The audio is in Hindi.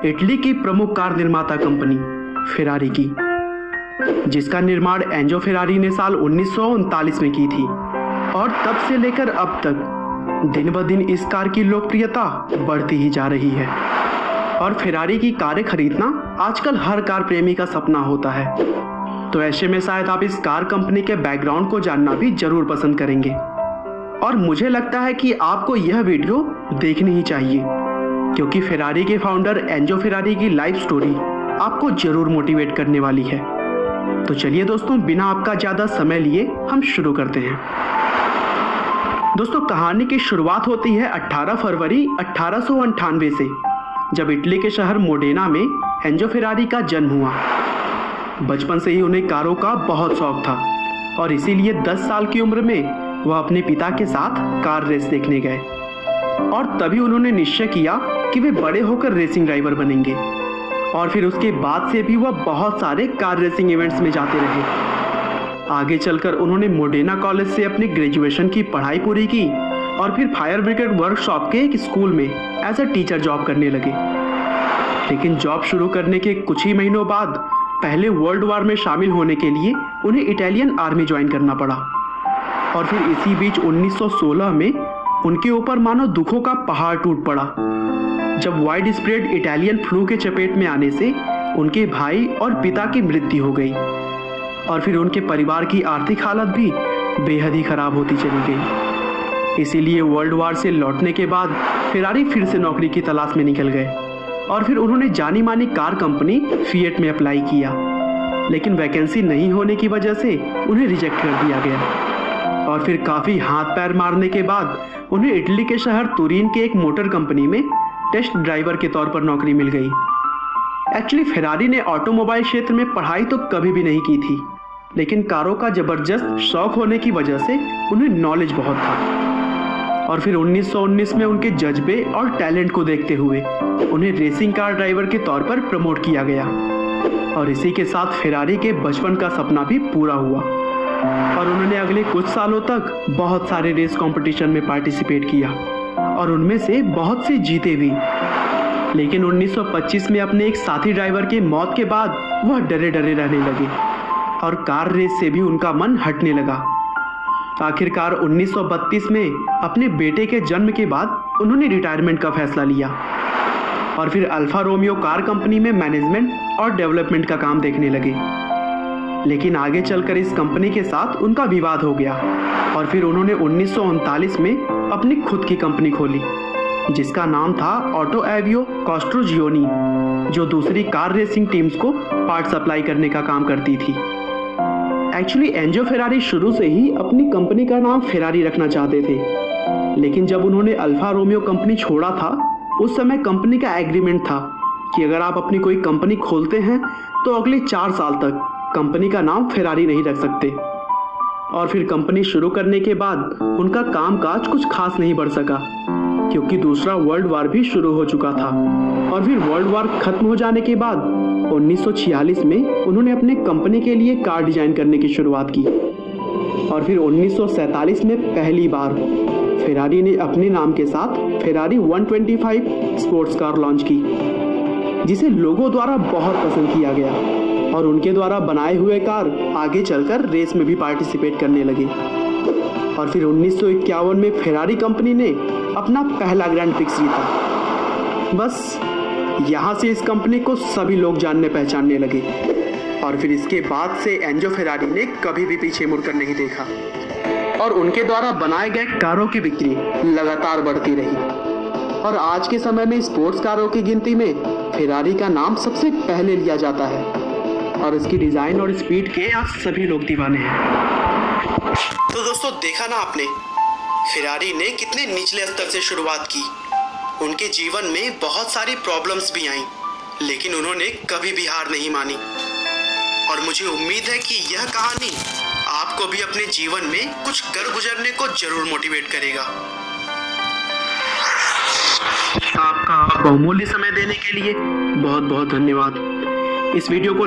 इटली की प्रमुख कार निर्माता कंपनी फेरारी की, जिसका निर्माण एंजो फेरारी ने साल 1939 में की थी। और तब से लेकर अब तक दिन ब दिन इस कार की लोकप्रियता बढ़ती ही जा रही है। और फेरारी की कारें खरीदना आजकल हर कार प्रेमी का सपना होता है। तो ऐसे में शायद आप इस कार कंपनी के बैकग्राउंड को जानना भी जरूर पसंद करेंगे। और मुझे लगता है कि आपको यह वीडियो देखनी ही चाहिए, क्योंकि फेरारी के फाउंडर एंजो फेरारी की लाइफ स्टोरी आपको जरूर मोटिवेट करने वाली है। तो चलिए दोस्तों, बिना आपका ज़्यादा समय लिए हम शुरू करते हैं। दोस्तों, कहानी की शुरुआत होती है 18 फरवरी 1898 से, जब इटली के शहर मोडेना में एंजो फेरारी का जन्म हुआ। बचपन से ही उन्हें कारों का बहुत शौक था और इसीलिए 10 साल की उम्र में वह अपने पिता के साथ कार रेस देखने गए। और तभी उन्होंने निश्चय किया कि वे बड़े होकर रेसिंग ड्राइवर बनेंगे। और फिर उसके बाद से भी वह बहुत सारे कार रेसिंग इवेंट्स में जाते रहे। आगे चलकर उन्होंने मोडेना कॉलेज से अपनी ग्रेजुएशन की पढ़ाई पूरी की और फिर फायर ब्रिगेड वर्कशॉप के एक स्कूल में एज अ टीचर जॉब करने लगे। लेकिन जॉब शुरू करने के कुछ ही महीनों बाद पहले वर्ल्ड वॉर में शामिल होने के लिए उन्हें इटालियन आर्मी ज्वाइन करना पड़ा। और फिर इसी बीच 1916 में उनके ऊपर मानो दुखों का पहाड़ टूट पड़ा, जब वाइड स्प्रेड इटालियन फ्लू के चपेट में आने से उनके भाई और पिता की मृत्यु हो गई। और फिर उनके परिवार की आर्थिक हालत भी बेहद ही खराब होती चली गई। इसीलिए वर्ल्ड वॉर से लौटने के बाद फेरारी फिर से नौकरी की तलाश में निकल गए। और फिर उन्होंने जानी मानी कार कंपनी फिएट में अप्लाई किया, लेकिन वैकेंसी नहीं होने की वजह से उन्हें रिजेक्ट कर दिया गया। और फिर काफ़ी हाथ पैर मारने के बाद उन्हें इटली के शहर तुरीन के एक मोटर कंपनी में टेस्ट ड्राइवर के तौर पर नौकरी मिल गई। एक्चुअली फेरारी ने ऑटोमोबाइल क्षेत्र में पढ़ाई तो कभी भी नहीं की थी, लेकिन कारों का ज़बरदस्त शौक होने की वजह से उन्हें नॉलेज बहुत था। और फिर 1919 में उनके जज्बे और टैलेंट को देखते हुए उन्हें रेसिंग कार ड्राइवर के तौर पर प्रमोट किया गया। और इसी के साथ फेरारी के बचपन का सपना भी पूरा हुआ और उन्होंने अगले कुछ सालों तक बहुत सारे रेस कंपटीशन में पार्टिसिपेट किया और उनमें से बहुत से जीते भी। लेकिन 1925 में अपने एक साथी ड्राइवर के मौत के बाद वह डरे डरे रहने लगे और कार रेस से भी उनका मन हटने लगा। आखिरकार 1932 में अपने बेटे के जन्म के बाद उन्होंने रिटायरमेंट का फैसला लिया और फिर अल्फा रोमियो कार कंपनी में मैनेजमेंट और डेवलपमेंट का काम देखने लगे। लेकिन आगे चलकर इस कंपनी के साथ उनका विवाद हो गया और फिर उन्होंने 1939 में अपनी खुद की कंपनी खोली, जिसका नाम था ऑटो एवियो कॉस्ट्रोजियोनी, जो दूसरी कार रेसिंग टीम्स को पार्ट सप्लाई करने का काम करती थी। एक्चुअली एंजो फेरारी शुरू से ही अपनी कंपनी का नाम फेरारी रखना चाहते थे, लेकिन जब उन्होंने अल्फा रोमियो कंपनी छोड़ा था, उस समय कंपनी का एग्रीमेंट था कि अगर आप अपनी कोई कंपनी खोलते हैं तो अगले 4 साल तक कंपनी का नाम फेरारी नहीं रख सकते। और फिर कंपनी शुरू करने के बाद उनका कामकाज कुछ खास नहीं बढ़ सका, क्योंकि दूसरा वर्ल्ड वॉर भी शुरू हो चुका था। और फिर वर्ल्ड वॉर खत्म हो जाने के बाद 1946 में उन्होंने अपने कंपनी के लिए कार डिजाइन करने की शुरुआत की। और फिर 1947 में पहली बार फेरारी ने अपने नाम के साथ फेरारी 125 स्पोर्ट्स कार लॉन्च की, जिसे लोगों द्वारा बहुत पसंद किया गया और उनके द्वारा बनाए हुए कार आगे चलकर रेस में भी पार्टिसिपेट करने लगे। और फिर 1951 में फेरारी कंपनी ने अपना पहला ग्रैंड प्रिक्स जीता। बस यहाँ से इस कंपनी को सभी लोग जानने पहचानने लगे। और फिर इसके बाद से एंजो फेरारी ने कभी भी पीछे मुड़कर नहीं देखा और उनके द्वारा बनाए गए कारों की बिक्री लगातार बढ़ती रही। और आज के समय में स्पोर्ट्स कारों की गिनती में फेरारी का नाम सबसे पहले लिया जाता है और इसकी डिज़ाइन और स्पीड के आज सभी लोग दीवाने हैं। तो दोस्तों, देखा ना आपने, फेरारी ने कितने निचले स्तर से शुरुआत की। उनके जीवन में बहुत सारी प्रॉब्लम्स भी आईं, लेकिन उन्होंने कभी भी हार नहीं मानी। और मुझे उम्मीद है कि यह कहानी आपको भी अपने जीवन में कुछ कर गुजरने को जरूर मोटिवेट करेगा। आपका बहुमूल्य समय देने के लिए बहुत बहुत धन्यवाद। इस वीडियो को